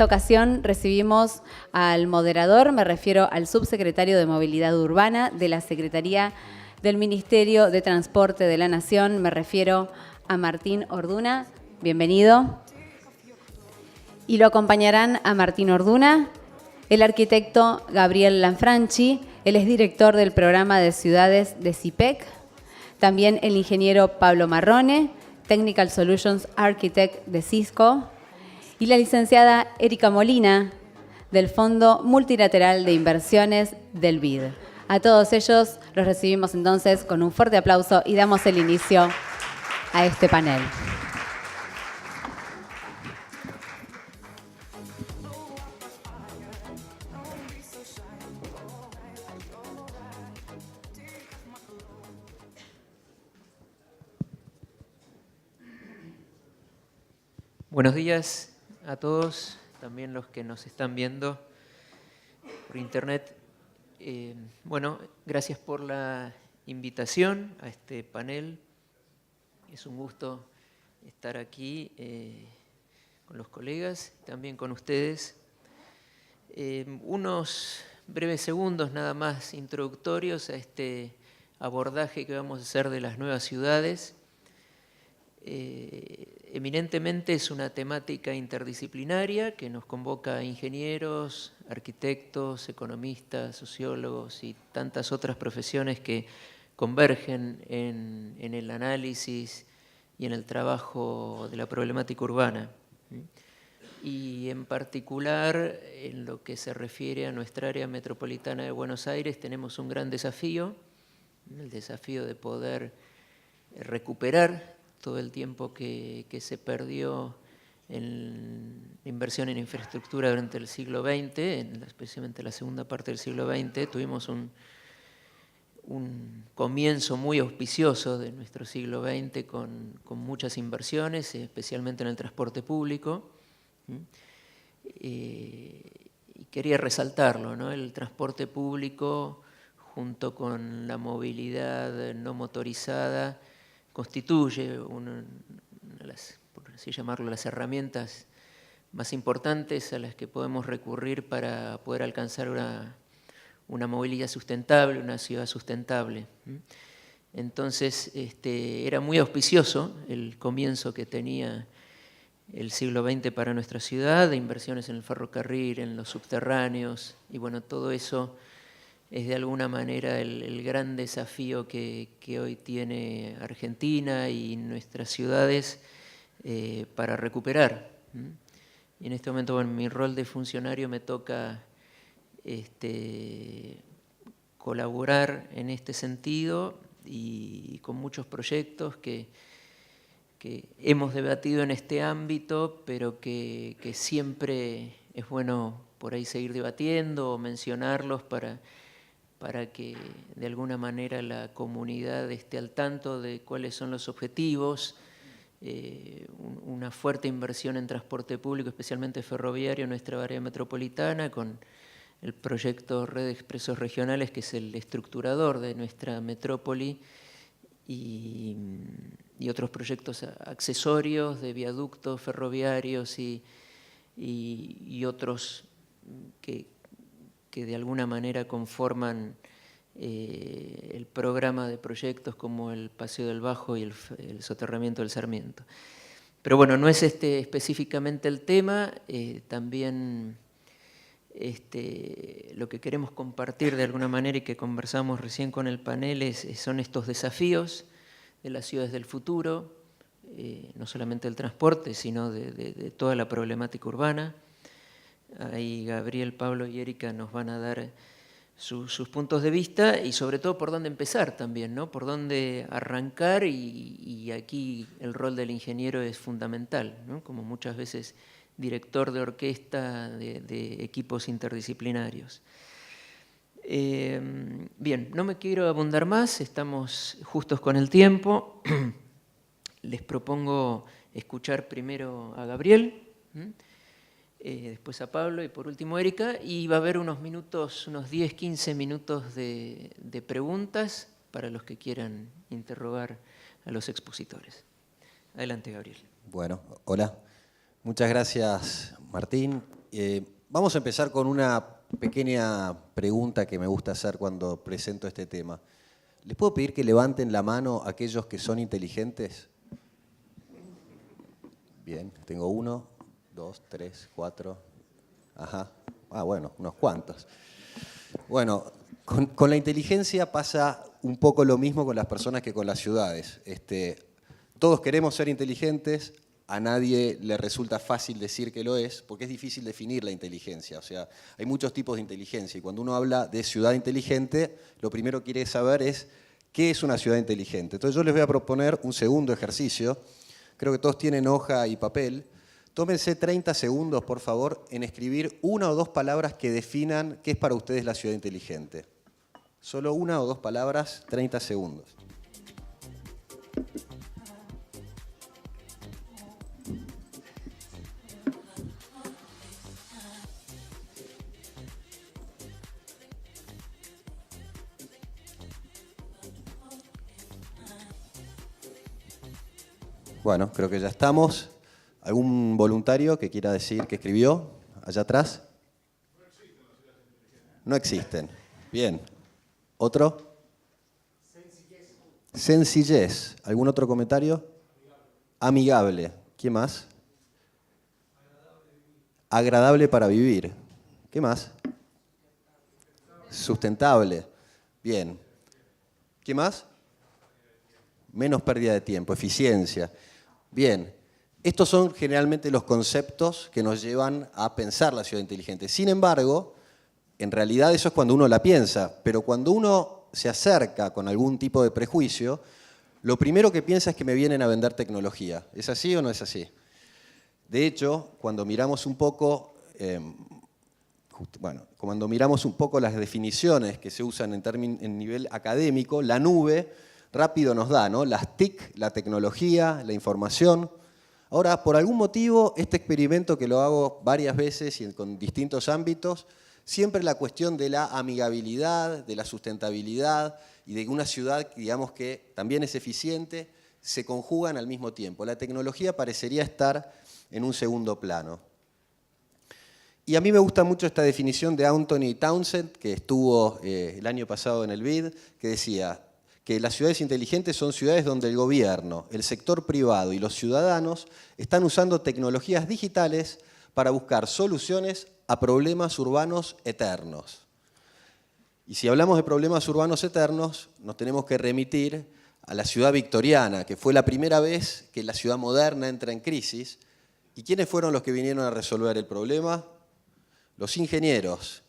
esta ocasión recibimos al moderador, me refiero al subsecretario de Movilidad Urbana de la Secretaría del Ministerio de Transporte de la Nación, me refiero a Martín Orduna. Bienvenido. Y lo acompañarán a Martín Orduna, el arquitecto Gabriel Lanfranchi, él es director del programa de ciudades de CIPEC, también el ingeniero Pablo Marrone, Technical Solutions Architect de Cisco, y la licenciada Erika Molina, del Fondo Multilateral de Inversiones del BID. A todos ellos los recibimos entonces con un fuerte aplauso y damos el inicio a este panel. Buenos días a todos, también los que nos están viendo por internet. Bueno, gracias por la invitación a este panel. Es un gusto estar aquí con los colegas, también con ustedes. Unos breves segundos nada más introductorios a este abordaje que vamos a hacer de las nuevas ciudades. Eminentemente es una temática interdisciplinaria que nos convoca a ingenieros, arquitectos, economistas, sociólogos y tantas otras profesiones que convergen en el análisis y en el trabajo de la problemática urbana. Y en particular, en lo que se refiere a nuestra área metropolitana de Buenos Aires, tenemos un gran desafío, el desafío de poder recuperar todo el tiempo que se perdió en inversión en infraestructura durante el siglo XX, especialmente la segunda parte del siglo XX. Tuvimos un comienzo muy auspicioso de nuestro siglo XX con muchas inversiones, especialmente en el transporte público. Y quería resaltarlo, ¿no? El transporte público junto con la movilidad no motorizada constituye una de las, por así llamarlo, las herramientas más importantes a las que podemos recurrir para poder alcanzar una movilidad sustentable, una ciudad sustentable. Entonces, era muy auspicioso el comienzo que tenía el siglo XX para nuestra ciudad, de inversiones en el ferrocarril, en los subterráneos, y bueno, todo eso es de alguna manera el gran desafío que hoy tiene Argentina y nuestras ciudades para recuperar. Y en este momento, en mi rol de funcionario me toca colaborar en este sentido y con muchos proyectos que hemos debatido en este ámbito, pero que siempre es bueno por ahí seguir debatiendo o mencionarlos para que de alguna manera la comunidad esté al tanto de cuáles son los objetivos. Una fuerte inversión en transporte público, especialmente ferroviario, en nuestra área metropolitana, con el proyecto Red de Expresos Regionales, que es el estructurador de nuestra metrópoli, y otros proyectos accesorios de viaductos ferroviarios y otros que de alguna manera conforman el programa de proyectos como el Paseo del Bajo y el soterramiento del Sarmiento. Pero bueno, no es específicamente el tema, también lo que queremos compartir de alguna manera y que conversamos recién con el panel son estos desafíos de las ciudades del futuro, no solamente del transporte, sino de toda la problemática urbana. Ahí Gabriel, Pablo y Erika nos van a dar sus puntos de vista y sobre todo por dónde empezar también, ¿no? Por dónde arrancar y aquí el rol del ingeniero es fundamental, ¿no? Como muchas veces director de orquesta de equipos interdisciplinarios. Bien, no me quiero abundar más, estamos justos con el tiempo. Les propongo escuchar primero a Gabriel, después a Pablo y por último a Erika, y va a haber unos minutos, unos 10-15 minutos de preguntas para los que quieran interrogar a los expositores. Adelante, Gabriel. Bueno, hola. Muchas gracias, Martín, Vamos a empezar con una pequeña pregunta que me gusta hacer cuando presento este tema. ¿Les puedo pedir que levanten la mano aquellos que son inteligentes? Bien, tengo 1, 2, 3, 4. Ajá. Bueno, unos cuantos. Bueno, con la inteligencia pasa un poco lo mismo con las personas que con las ciudades. Todos queremos ser inteligentes, a nadie le resulta fácil decir que lo es, porque es difícil definir la inteligencia. O sea, hay muchos tipos de inteligencia y cuando uno habla de ciudad inteligente, lo primero que quiere saber es qué es una ciudad inteligente. Entonces yo les voy a proponer un segundo ejercicio. Creo que todos tienen hoja y papel. Tómense 30 segundos, por favor, en escribir 1 o 2 palabras que definan qué es para ustedes la ciudad inteligente. Solo 1 o 2 palabras, 30 segundos. Bueno, creo que ya estamos. ¿Algún voluntario que quiera decir que escribió allá atrás? No existen. Bien. ¿Otro? Sencillez. Sencillez. ¿Algún otro comentario? Amigable. ¿Quién más? Agradable para vivir. ¿Qué más? Sustentable. Bien. ¿Qué más? Menos pérdida de tiempo, eficiencia. Bien. Estos son generalmente los conceptos que nos llevan a pensar la ciudad inteligente. Sin embargo, en realidad eso es cuando uno la piensa, pero cuando uno se acerca con algún tipo de prejuicio, lo primero que piensa es que me vienen a vender tecnología. ¿Es así o no es así? De hecho, cuando miramos un poco, cuando miramos un poco las definiciones que se usan en nivel académico, la nube rápido nos da, ¿no? Las TIC, la tecnología, la información. Ahora, por algún motivo, este experimento que lo hago varias veces y con distintos ámbitos, siempre la cuestión de la amigabilidad, de la sustentabilidad y de una ciudad, digamos, que también es eficiente, se conjugan al mismo tiempo. La tecnología parecería estar en un segundo plano. Y a mí me gusta mucho esta definición de Anthony Townsend, que estuvo el año pasado en el BID, que decía que las ciudades inteligentes son ciudades donde el gobierno, el sector privado y los ciudadanos están usando tecnologías digitales para buscar soluciones a problemas urbanos eternos. Y si hablamos de problemas urbanos eternos, nos tenemos que remitir a la ciudad victoriana, que fue la primera vez que la ciudad moderna entra en crisis. ¿Y quiénes fueron los que vinieron a resolver el problema? Los ingenieros.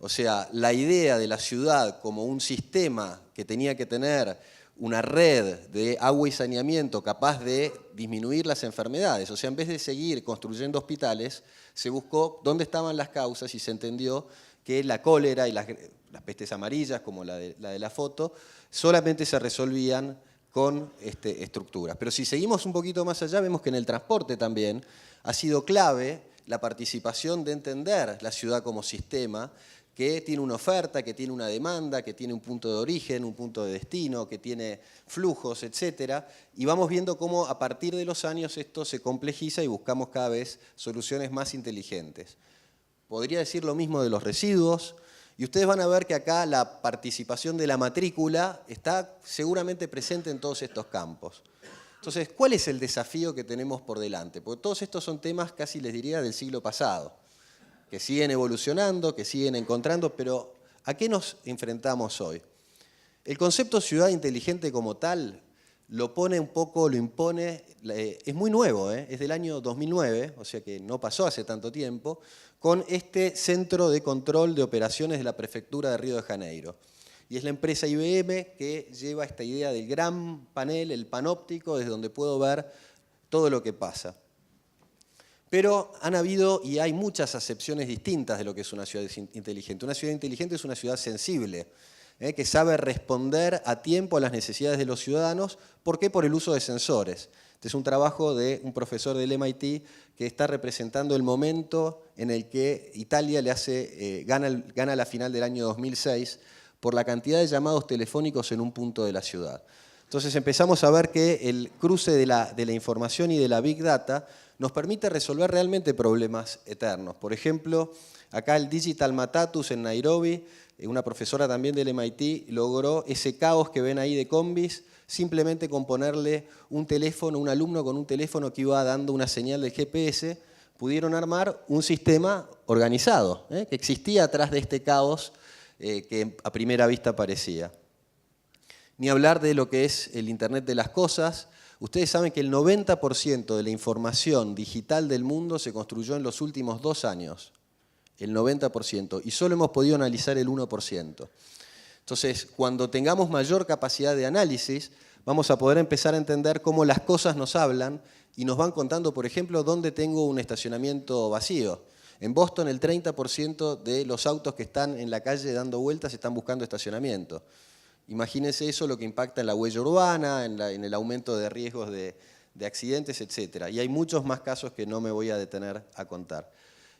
O sea, la idea de la ciudad como un sistema que tenía que tener una red de agua y saneamiento capaz de disminuir las enfermedades. O sea, en vez de seguir construyendo hospitales, se buscó dónde estaban las causas y se entendió que la cólera y las pestes amarillas, como la de la foto, solamente se resolvían con estructuras. Pero si seguimos un poquito más allá, vemos que en el transporte también ha sido clave la participación de entender la ciudad como sistema, que tiene una oferta, que tiene una demanda, que tiene un punto de origen, un punto de destino, que tiene flujos, etc. Y vamos viendo cómo a partir de los años esto se complejiza y buscamos cada vez soluciones más inteligentes. Podría decir lo mismo de los residuos, y ustedes van a ver que acá la participación de la matrícula está seguramente presente en todos estos campos. Entonces, ¿cuál es el desafío que tenemos por delante? Porque todos estos son temas, casi les diría, del siglo pasado, que siguen evolucionando, que siguen encontrando, pero ¿a qué nos enfrentamos hoy? El concepto ciudad inteligente como tal lo pone un poco, lo impone, es muy nuevo, es del año 2009, o sea que no pasó hace tanto tiempo, con este Centro de Control de Operaciones de la Prefectura de Río de Janeiro. Y es la empresa IBM que lleva esta idea del gran panel, el panóptico, desde donde puedo ver todo lo que pasa. Pero han habido y hay muchas acepciones distintas de lo que es una ciudad inteligente. Una ciudad inteligente es una ciudad sensible, que sabe responder a tiempo a las necesidades de los ciudadanos. ¿Por qué? Por el uso de sensores. Este es un trabajo de un profesor del MIT que está representando el momento en el que Italia gana la final del año 2006 por la cantidad de llamados telefónicos en un punto de la ciudad. Entonces empezamos a ver que el cruce de la información y de la Big Data nos permite resolver realmente problemas eternos. Por ejemplo, acá el Digital Matatus en Nairobi, una profesora también del MIT, logró ese caos que ven ahí de combis, simplemente con ponerle un teléfono, un alumno con un teléfono que iba dando una señal de GPS, pudieron armar un sistema organizado, que existía atrás de este caos que a primera vista parecía. Ni hablar de lo que es el Internet de las cosas. Ustedes saben que el 90% de la información digital del mundo se construyó en los últimos 2 años. El 90%. Y solo hemos podido analizar el 1%. Entonces, cuando tengamos mayor capacidad de análisis, vamos a poder empezar a entender cómo las cosas nos hablan y nos van contando, por ejemplo, dónde tengo un estacionamiento vacío. En Boston, el 30% de los autos que están en la calle dando vueltas están buscando estacionamiento. Imagínense eso, lo que impacta en la huella urbana, en el aumento de riesgos de accidentes, etc. Y hay muchos más casos que no me voy a detener a contar.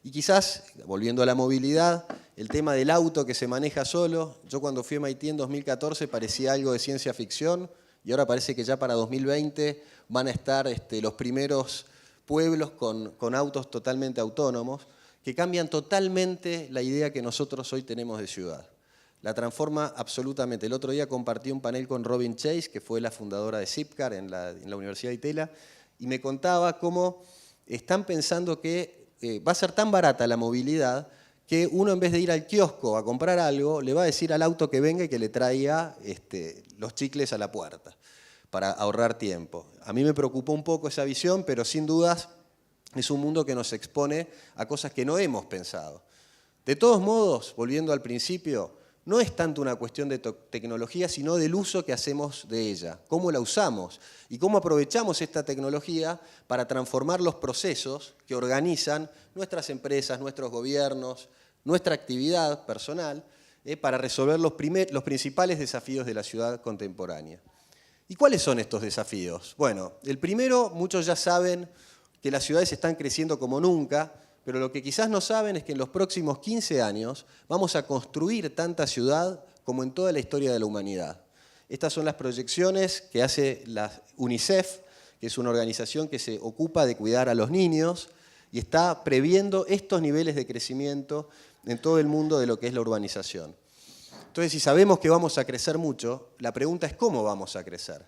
Y quizás, volviendo a la movilidad, el tema del auto que se maneja solo. Yo cuando fui a MIT en 2014 parecía algo de ciencia ficción y ahora parece que ya para 2020 van a estar los primeros pueblos con autos totalmente autónomos que cambian totalmente la idea que nosotros hoy tenemos de ciudad. La transforma absolutamente. El otro día compartí un panel con Robin Chase, que fue la fundadora de Zipcar en la Universidad de Itela, y me contaba cómo están pensando que va a ser tan barata la movilidad que uno en vez de ir al kiosco a comprar algo, le va a decir al auto que venga y que le traiga los chicles a la puerta para ahorrar tiempo. A mí me preocupó un poco esa visión, pero sin dudas es un mundo que nos expone a cosas que no hemos pensado. De todos modos, volviendo al principio, no es tanto una cuestión de tecnología, sino del uso que hacemos de ella, cómo la usamos y cómo aprovechamos esta tecnología para transformar los procesos que organizan nuestras empresas, nuestros gobiernos, nuestra actividad personal, para resolver los principales desafíos de la ciudad contemporánea. ¿Y cuáles son estos desafíos? Bueno, el primero, muchos ya saben que las ciudades están creciendo como nunca, pero lo que quizás no saben es que en los próximos 15 años vamos a construir tanta ciudad como en toda la historia de la humanidad. Estas son las proyecciones que hace la UNICEF, que es una organización que se ocupa de cuidar a los niños y está previendo estos niveles de crecimiento en todo el mundo de lo que es la urbanización. Entonces, si sabemos que vamos a crecer mucho, la pregunta es cómo vamos a crecer.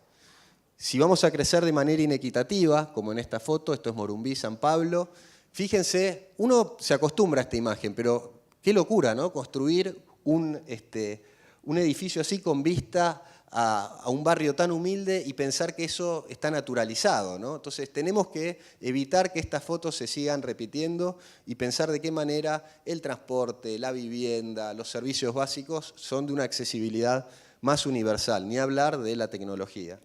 Si vamos a crecer de manera inequitativa, como en esta foto, esto es Morumbí, San Pablo. Fíjense, uno se acostumbra a esta imagen, pero qué locura, ¿no? Construir un edificio así con vista a un barrio tan humilde y pensar que eso está naturalizado, ¿no? Entonces tenemos que evitar que estas fotos se sigan repitiendo y pensar de qué manera el transporte, la vivienda, los servicios básicos son de una accesibilidad más universal, ni hablar de la tecnología.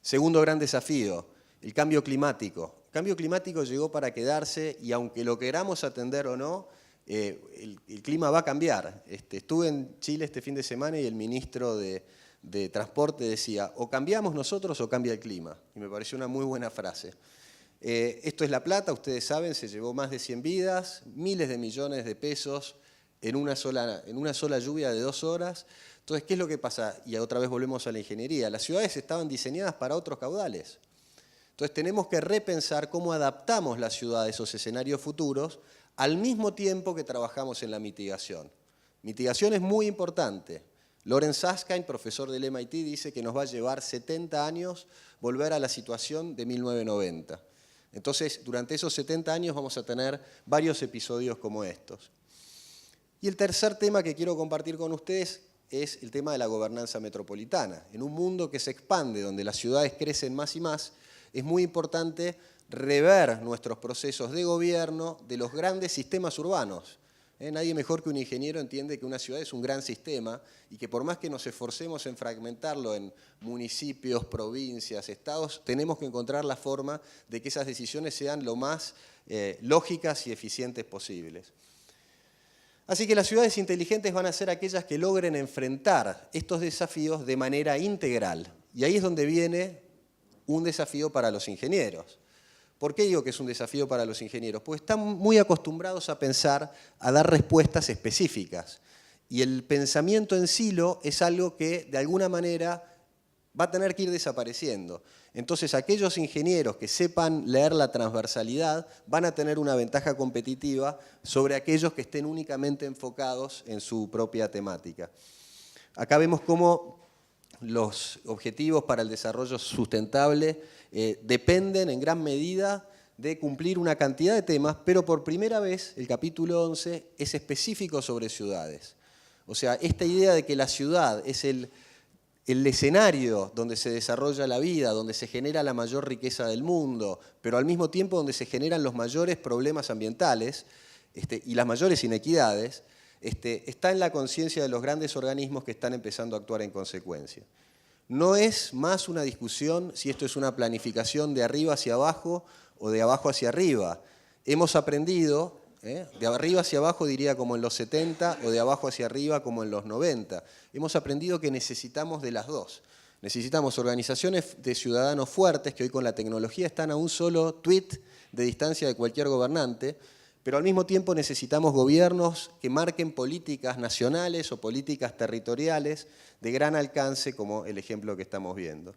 Segundo gran desafío, el cambio climático. El cambio climático llegó para quedarse y aunque lo queramos atender o no, el clima va a cambiar. Estuve en Chile este fin de semana y el ministro de Transporte decía, o cambiamos nosotros o cambia el clima. Y me pareció una muy buena frase. Esto es La Plata, ustedes saben, se llevó más de 100 vidas, miles de millones de pesos en una sola lluvia de 2 horas. Entonces, ¿qué es lo que pasa? Y otra vez volvemos a la ingeniería. Las ciudades estaban diseñadas para otros caudales. Entonces tenemos que repensar cómo adaptamos la ciudad a esos escenarios futuros al mismo tiempo que trabajamos en la mitigación. Mitigación es muy importante. Lawrence Susskind, profesor del MIT, dice que nos va a llevar 70 años volver a la situación de 1990. Entonces, durante esos 70 años vamos a tener varios episodios como estos. Y el tercer tema que quiero compartir con ustedes es el tema de la gobernanza metropolitana. En un mundo que se expande, donde las ciudades crecen más y más, es muy importante rever nuestros procesos de gobierno de los grandes sistemas urbanos. Nadie mejor que un ingeniero entiende que una ciudad es un gran sistema y que por más que nos esforcemos en fragmentarlo en municipios, provincias, estados, tenemos que encontrar la forma de que esas decisiones sean lo más lógicas y eficientes posibles. Así que las ciudades inteligentes van a ser aquellas que logren enfrentar estos desafíos de manera integral. Y ahí es donde viene un desafío para los ingenieros. ¿Por qué digo que es un desafío para los ingenieros? Porque están muy acostumbrados a pensar, a dar respuestas específicas. Y el pensamiento en silo es algo que de alguna manera va a tener que ir desapareciendo. Entonces aquellos ingenieros que sepan leer la transversalidad van a tener una ventaja competitiva sobre aquellos que estén únicamente enfocados en su propia temática. Acá vemos cómo los objetivos para el desarrollo sustentable dependen en gran medida de cumplir una cantidad de temas, pero por primera vez el capítulo 11 es específico sobre ciudades. O sea, esta idea de que la ciudad es el escenario donde se desarrolla la vida, donde se genera la mayor riqueza del mundo, pero al mismo tiempo donde se generan los mayores problemas ambientales y las mayores inequidades, está en la conciencia de los grandes organismos que están empezando a actuar en consecuencia. No es más una discusión si esto es una planificación de arriba hacia abajo o de abajo hacia arriba. Hemos aprendido, de arriba hacia abajo diría como en los 70 o de abajo hacia arriba como en los 90. Hemos aprendido que necesitamos de las dos. Necesitamos organizaciones de ciudadanos fuertes que hoy con la tecnología están a un solo tweet de distancia de cualquier gobernante, pero al mismo tiempo necesitamos gobiernos que marquen políticas nacionales o políticas territoriales de gran alcance, como el ejemplo que estamos viendo.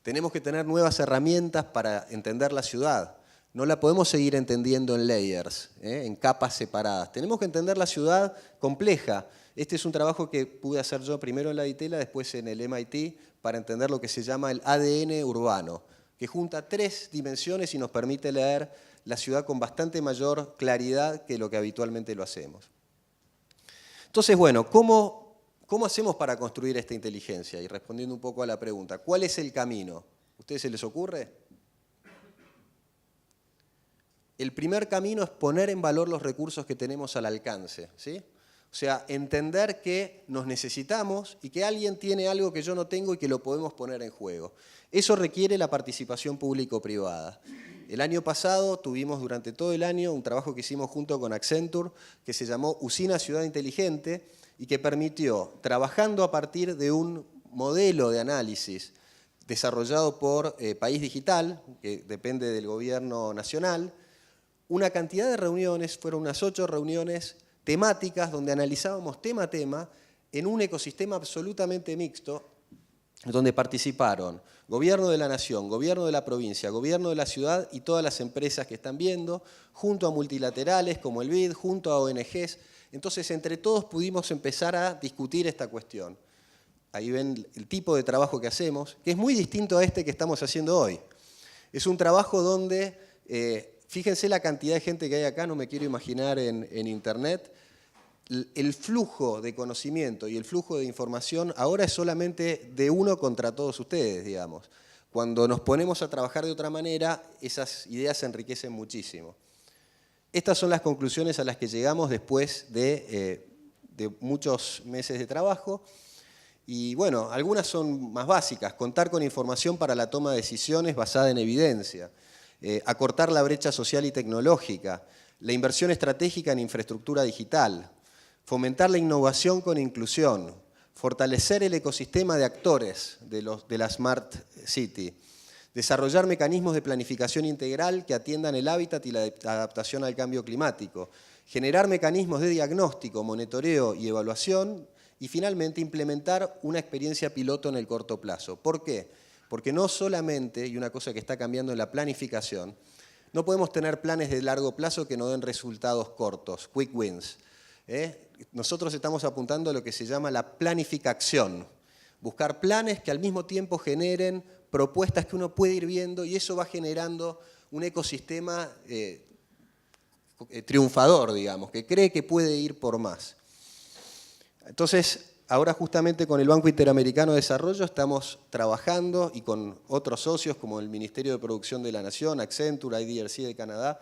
Tenemos que tener nuevas herramientas para entender la ciudad. No la podemos seguir entendiendo en layers, en capas separadas. Tenemos que entender la ciudad compleja. Este es un trabajo que pude hacer yo primero en la DITELA, después en el MIT, para entender lo que se llama el ADN urbano, que junta 3 dimensiones y nos permite leer la ciudad con bastante mayor claridad que lo que habitualmente lo hacemos. Entonces, bueno, ¿cómo hacemos para construir esta inteligencia? Y respondiendo un poco a la pregunta, ¿cuál es el camino? ¿A ustedes se les ocurre? El primer camino es poner en valor los recursos que tenemos al alcance, ¿sí? O sea, entender que nos necesitamos y que alguien tiene algo que yo no tengo y que lo podemos poner en juego. Eso requiere la participación público-privada. El año pasado tuvimos durante todo el año un trabajo que hicimos junto con Accenture que se llamó Usina Ciudad Inteligente y que permitió, trabajando a partir de un modelo de análisis desarrollado por País Digital, que depende del gobierno nacional, una cantidad de reuniones, fueron unas 8 reuniones temáticas donde analizábamos tema a tema en un ecosistema absolutamente mixto donde participaron gobierno de la nación, gobierno de la provincia, gobierno de la ciudad y todas las empresas que están viendo, junto a multilaterales como el BID, junto a ONGs. Entonces, entre todos pudimos empezar a discutir esta cuestión. Ahí ven el tipo de trabajo que hacemos, que es muy distinto a este que estamos haciendo hoy. Es un trabajo donde, fíjense la cantidad de gente que hay acá, no me quiero imaginar en internet. El flujo de conocimiento y el flujo de información ahora es solamente de uno contra todos ustedes, digamos. Cuando nos ponemos a trabajar de otra manera, esas ideas se enriquecen muchísimo. Estas son las conclusiones a las que llegamos después de muchos meses de trabajo. Y bueno, algunas son más básicas. Contar con información para la toma de decisiones basada en evidencia. Acortar la brecha social y tecnológica. La inversión estratégica en infraestructura digital. Fomentar la innovación con inclusión, fortalecer el ecosistema de actores de la Smart City, desarrollar mecanismos de planificación integral que atiendan el hábitat y la adaptación al cambio climático, generar mecanismos de diagnóstico, monitoreo y evaluación y finalmente implementar una experiencia piloto en el corto plazo. ¿Por qué? Porque no solamente, y una cosa que está cambiando en la planificación, no podemos tener planes de largo plazo que no den resultados cortos, quick wins. Nosotros estamos apuntando a lo que se llama la planificación, buscar planes que al mismo tiempo generen propuestas que uno puede ir viendo y eso va generando un ecosistema triunfador, digamos, que cree que puede ir por más. Entonces, ahora justamente con el Banco Interamericano de Desarrollo estamos trabajando y con otros socios como el Ministerio de Producción de la Nación, Accenture, IDRC de Canadá,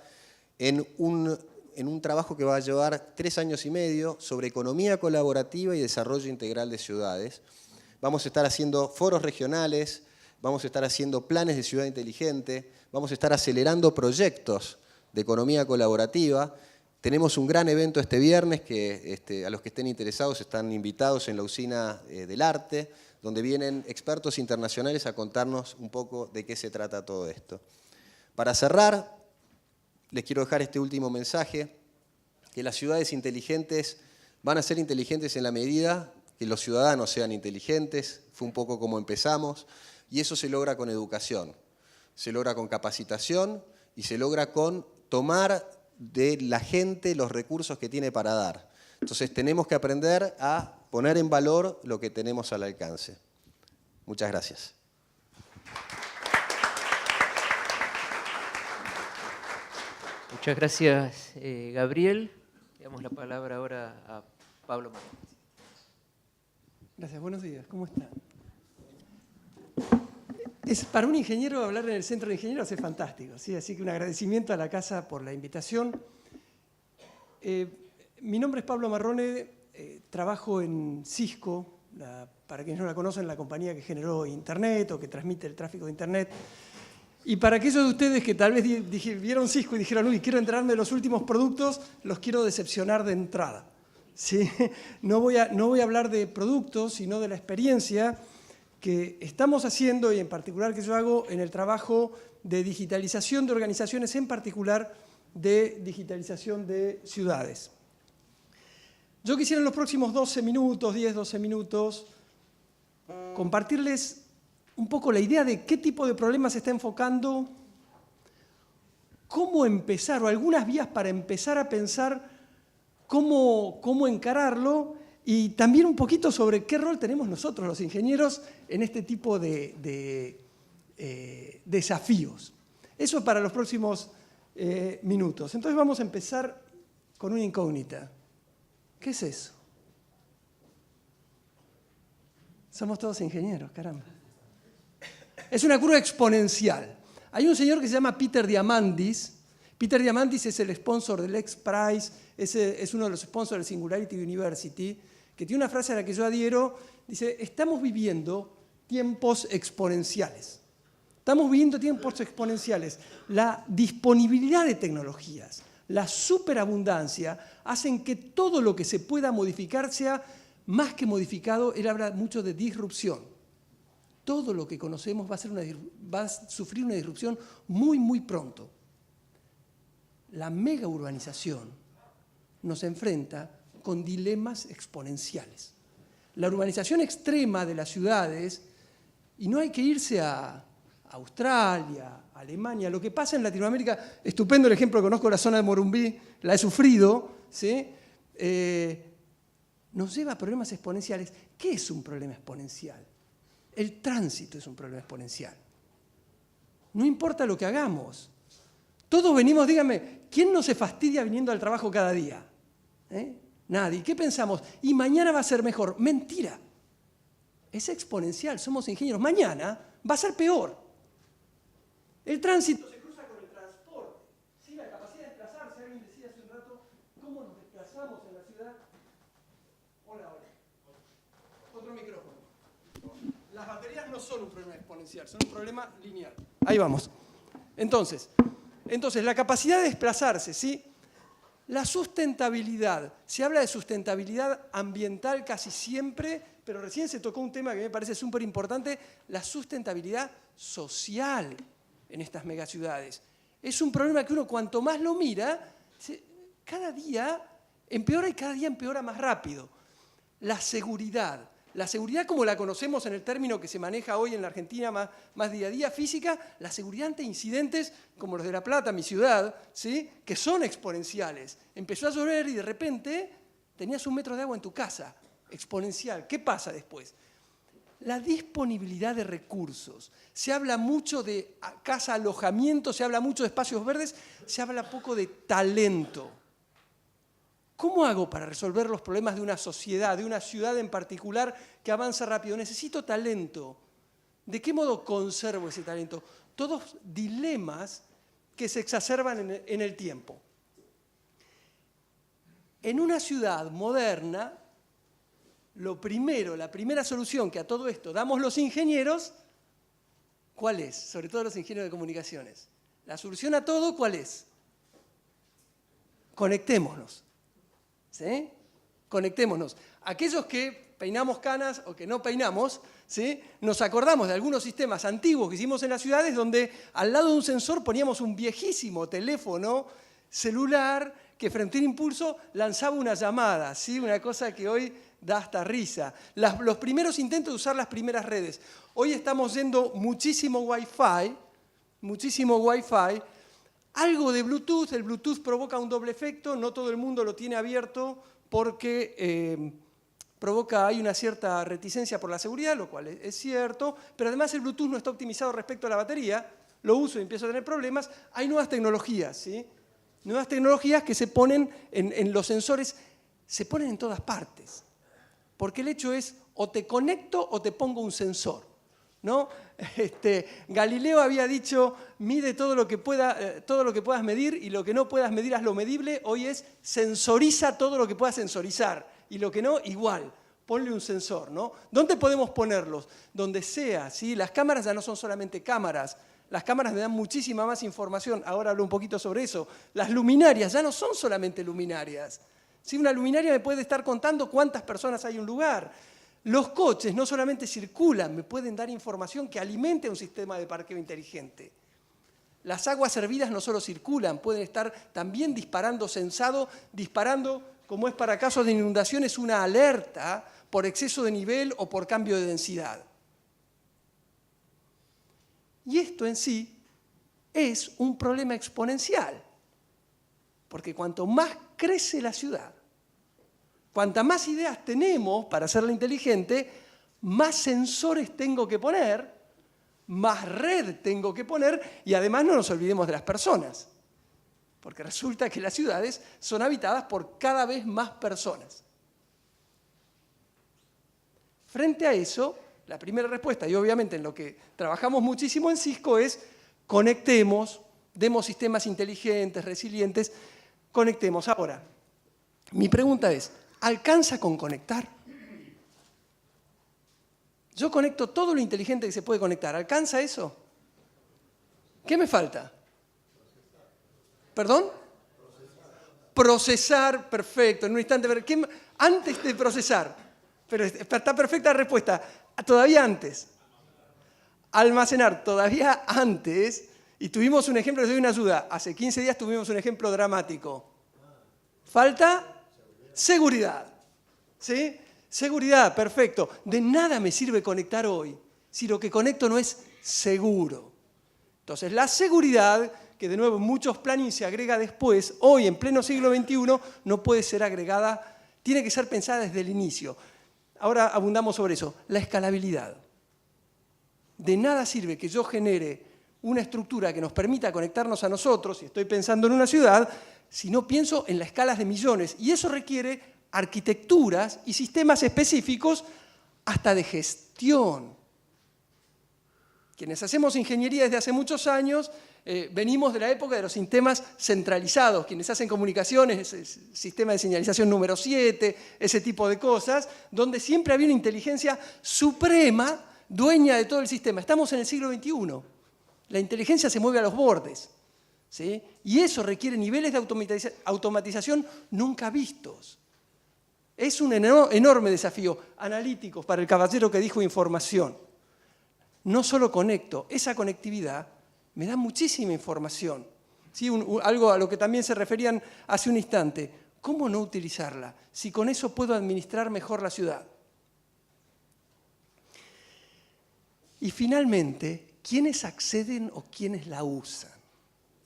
en un trabajo que va a llevar 3 años y medio sobre economía colaborativa y desarrollo integral de ciudades. Vamos a estar haciendo foros regionales, vamos a estar haciendo planes de ciudad inteligente, vamos a estar acelerando proyectos de economía colaborativa. Tenemos un gran evento este viernes que a los que estén interesados están invitados en la Usina del Arte, donde vienen expertos internacionales a contarnos un poco de qué se trata todo esto. Para cerrar, les quiero dejar este último mensaje, que las ciudades inteligentes van a ser inteligentes en la medida que los ciudadanos sean inteligentes, fue un poco como empezamos, y eso se logra con educación, se logra con capacitación y se logra con tomar de la gente los recursos que tiene para dar. Entonces tenemos que aprender a poner en valor lo que tenemos al alcance. Muchas gracias. Muchas gracias, Gabriel. Le damos la palabra ahora a Pablo Marrone. Gracias, buenos días, ¿cómo están? Para un ingeniero hablar en el Centro de Ingenieros es fantástico, ¿sí? Así que un agradecimiento a la casa por la invitación. Mi nombre es Pablo Marrone, trabajo en Cisco, para quienes no la conocen, la compañía que generó Internet o que transmite el tráfico de Internet. Y para aquellos de ustedes que tal vez vieron Cisco y dijeron, uy, quiero enterarme de los últimos productos, los quiero decepcionar de entrada. ¿Sí? No voy a hablar de productos, sino de la experiencia que estamos haciendo y en particular que yo hago en el trabajo de digitalización de organizaciones, en particular de digitalización de ciudades. Yo quisiera en los próximos 12 minutos, 10, 12 minutos, compartirles un poco la idea de qué tipo de problemas se está enfocando, cómo empezar, o algunas vías para empezar a pensar cómo encararlo, y también un poquito sobre qué rol tenemos nosotros, los ingenieros, en este tipo de desafíos. Eso es para los próximos minutos. Entonces vamos a empezar con una incógnita. ¿Qué es eso? Somos todos ingenieros, caramba. Es una curva exponencial. Hay un señor que se llama Peter Diamandis. Peter Diamandis es el sponsor del XPRIZE, es uno de los sponsors del Singularity University, que tiene una frase a la que yo adhiero, dice, estamos viviendo tiempos exponenciales. Estamos viviendo tiempos exponenciales. La disponibilidad de tecnologías, la superabundancia, hacen que todo lo que se pueda modificar sea más que modificado. Él habla mucho de disrupción. Todo lo que conocemos va a sufrir una disrupción muy, muy pronto. La mega urbanización nos enfrenta con dilemas exponenciales. La urbanización extrema de las ciudades, y no hay que irse a Australia, a Alemania, lo que pasa en Latinoamérica, estupendo el ejemplo, conozco la zona de Morumbí, la he sufrido, ¿sí? Nos lleva a problemas exponenciales. ¿Qué es un problema exponencial? El tránsito es un problema exponencial. No importa lo que hagamos. Todos venimos, díganme, ¿quién no se fastidia viniendo al trabajo cada día? Nadie. ¿Qué pensamos? Y mañana va a ser mejor. Mentira. Es exponencial, somos ingenieros. Mañana va a ser peor. El tránsito se cruza con el transporte. ¿Sí? La capacidad de desplazarse. Alguien decía hace un rato, ¿cómo nos desplazamos en la ciudad? Hola, hola. Otro micrófono. Las baterías no son un problema exponencial, son un problema lineal. Ahí vamos. Entonces, la capacidad de desplazarse, ¿sí? La sustentabilidad. Se habla de sustentabilidad ambiental casi siempre, pero recién se tocó un tema que me parece súper importante, la sustentabilidad social en estas megaciudades. Es un problema que uno cuanto más lo mira, cada día empeora y cada día empeora más rápido. La seguridad. La seguridad como la conocemos en el término que se maneja hoy en la Argentina más día a día, física, la seguridad ante incidentes como los de La Plata, mi ciudad, ¿sí? Que son exponenciales. Empezó a llover y de repente tenías 1 metro de agua en tu casa, exponencial. ¿Qué pasa después? La disponibilidad de recursos. Se habla mucho de casa, alojamiento, se habla mucho de espacios verdes, se habla poco de talento. ¿Cómo hago para resolver los problemas de una sociedad, de una ciudad en particular que avanza rápido? Necesito talento. ¿De qué modo conservo ese talento? Todos dilemas que se exacerban en el tiempo. En una ciudad moderna, la primera solución que a todo esto damos los ingenieros, ¿cuál es? Sobre todo los ingenieros de comunicaciones. La solución a todo, ¿cuál es? Conectémonos. ¿Sí? Conectémonos. Aquellos que peinamos canas o que no peinamos, ¿sí? Nos acordamos de algunos sistemas antiguos que hicimos en las ciudades donde al lado de un sensor poníamos un viejísimo teléfono celular que frente a un impulso lanzaba una llamada, ¿sí? Una cosa que hoy da hasta risa. Los primeros intentos de usar las primeras redes. Hoy estamos yendo muchísimo Wi-Fi, algo de Bluetooth. El Bluetooth provoca un doble efecto, no todo el mundo lo tiene abierto porque hay una cierta reticencia por la seguridad, lo cual es cierto, pero además el Bluetooth no está optimizado respecto a la batería, lo uso y empiezo a tener problemas. Hay nuevas tecnologías, ¿sí? Nuevas tecnologías que se ponen en los sensores, se ponen en todas partes, porque el hecho es o te conecto o te pongo un sensor, ¿no? Galileo había dicho, mide todo lo que puedas medir y lo que no puedas medir hazlo medible. Hoy es sensoriza todo lo que puedas sensorizar y lo que no, igual, ponle un sensor, ¿no? ¿Dónde podemos ponerlos? Donde sea, ¿sí? Las cámaras ya no son solamente cámaras, las cámaras me dan muchísima más información, ahora hablo un poquito sobre eso. Las luminarias ya no son solamente luminarias, ¿sí? Una luminaria me puede estar contando cuántas personas hay en un lugar. Los coches no solamente circulan, me pueden dar información que alimente un sistema de parqueo inteligente. Las aguas hervidas no solo circulan, pueden estar también disparando sensado, disparando, como es para casos de inundaciones, una alerta por exceso de nivel o por cambio de densidad. Y esto en sí es un problema exponencial, porque cuanto más crece la ciudad, cuanta más ideas tenemos para hacerla inteligente, más sensores tengo que poner, más red tengo que poner, y además no nos olvidemos de las personas, porque resulta que las ciudades son habitadas por cada vez más personas. Frente a eso, la primera respuesta, y obviamente en lo que trabajamos muchísimo en Cisco, es conectemos, demos sistemas inteligentes, resilientes, conectemos. Ahora, mi pregunta es, ¿alcanza con conectar? Yo conecto todo lo inteligente que se puede conectar. ¿Alcanza eso? ¿Qué me falta? ¿Perdón? Procesar, perfecto. En un instante, antes de procesar, pero está perfecta la respuesta, todavía antes. Almacenar, todavía antes. Y tuvimos un ejemplo, les doy una ayuda. Hace 15 días tuvimos un ejemplo dramático. Falta seguridad. ¿Sí? Seguridad, perfecto. De nada me sirve conectar hoy si lo que conecto no es seguro. Entonces, la seguridad, que de nuevo en muchos plannings se agrega después, hoy en pleno siglo XXI no puede ser agregada, tiene que ser pensada desde el inicio. Ahora abundamos sobre eso. La escalabilidad. De nada sirve que yo genere una estructura que nos permita conectarnos a nosotros, si estoy pensando en una ciudad, si no pienso en las escalas de millones. Y eso requiere arquitecturas y sistemas específicos hasta de gestión. Quienes hacemos ingeniería desde hace muchos años, venimos de la época de los sistemas centralizados. Quienes hacen comunicaciones, el sistema de señalización número 7, ese tipo de cosas, donde siempre había una inteligencia suprema, dueña de todo el sistema. Estamos en el siglo XXI. La inteligencia se mueve a los bordes, ¿sí? Y eso requiere niveles de automatización nunca vistos. Es un enorme desafío analítico para el caballero que dijo información. No solo conecto, esa conectividad me da muchísima información. ¿Sí? Algo a lo que también se referían hace un instante. ¿Cómo no utilizarla si con eso puedo administrar mejor la ciudad? Y finalmente, ¿quiénes acceden o quiénes la usan?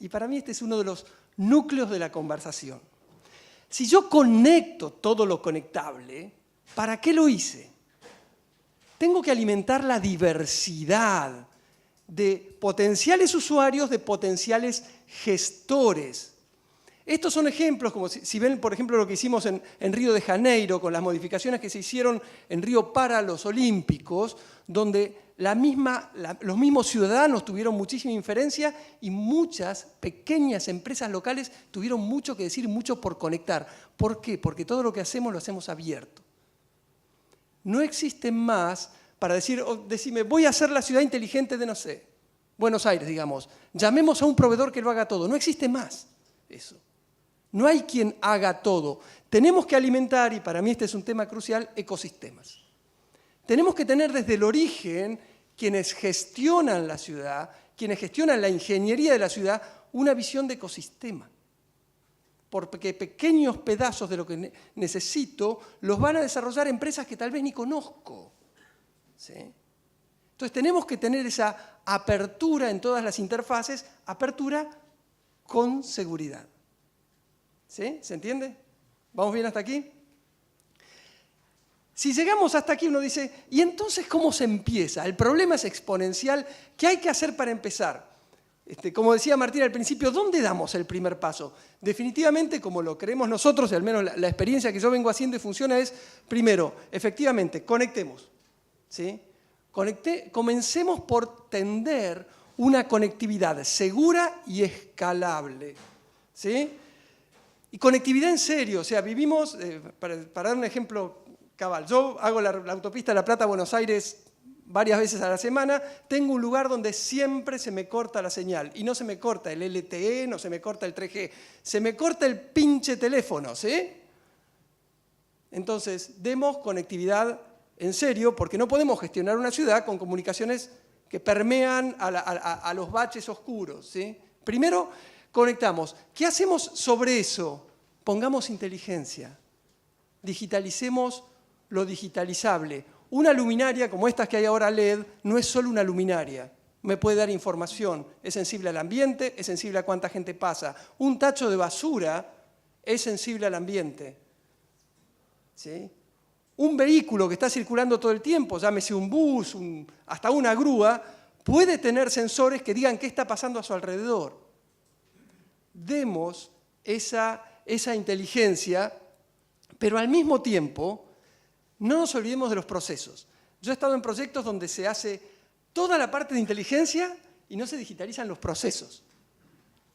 Y para mí este es uno de los núcleos de la conversación. Si yo conecto todo lo conectable, ¿para qué lo hice? Tengo que alimentar la diversidad de potenciales usuarios, de potenciales gestores. Estos son ejemplos, como si ven, por ejemplo, lo que hicimos en Río de Janeiro, con las modificaciones que se hicieron en Río para los Olímpicos, donde los mismos ciudadanos tuvieron muchísima inferencia y muchas pequeñas empresas locales tuvieron mucho que decir, mucho por conectar. ¿Por qué? Porque todo lo que hacemos lo hacemos abierto. No existe más para decirme, voy a hacer la ciudad inteligente de, no sé, Buenos Aires, digamos. Llamemos a un proveedor que lo haga todo. No existe más eso. No hay quien haga todo. Tenemos que alimentar, y para mí este es un tema crucial, ecosistemas. Tenemos que tener desde el origen, quienes gestionan la ciudad, quienes gestionan la ingeniería de la ciudad, una visión de ecosistema. porque pequeños pedazos de lo que necesito los van a desarrollar empresas que tal vez ni conozco. ¿Sí? Entonces tenemos que tener esa apertura en todas las interfaces, apertura con seguridad. ¿Sí? ¿Se entiende? ¿Vamos bien hasta aquí? Si llegamos hasta aquí uno dice, ¿y entonces cómo se empieza? El problema es exponencial. ¿Qué hay que hacer para empezar? Como decía Martín al principio, ¿dónde damos el primer paso? Definitivamente, como lo creemos nosotros, y al menos la experiencia que yo vengo haciendo y funciona es, primero, efectivamente, conectemos. ¿Sí? Comencemos por tender una conectividad segura y escalable. ¿Sí? Y conectividad en serio, o sea, vivimos, para dar un ejemplo cabal, yo hago la autopista La Plata-Buenos Aires varias veces a la semana, tengo un lugar donde siempre se me corta la señal, y no se me corta el LTE, no se me corta el 3G, se me corta el pinche teléfono, ¿sí? Entonces, demos conectividad en serio, porque no podemos gestionar una ciudad con comunicaciones que permean a los baches oscuros, ¿sí? Primero, conectamos. ¿Qué hacemos sobre eso? Pongamos inteligencia. Digitalicemos lo digitalizable. Una luminaria como estas que hay ahora LED no es solo una luminaria. Me puede dar información. Es sensible al ambiente, es sensible a cuánta gente pasa. Un tacho de basura es sensible al ambiente. ¿Sí? Un vehículo que está circulando todo el tiempo, llámese un bus, hasta una grúa, puede tener sensores que digan qué está pasando a su alrededor. Demos esa inteligencia, pero al mismo tiempo no nos olvidemos de los procesos. Yo he estado en proyectos donde se hace toda la parte de inteligencia y no se digitalizan los procesos.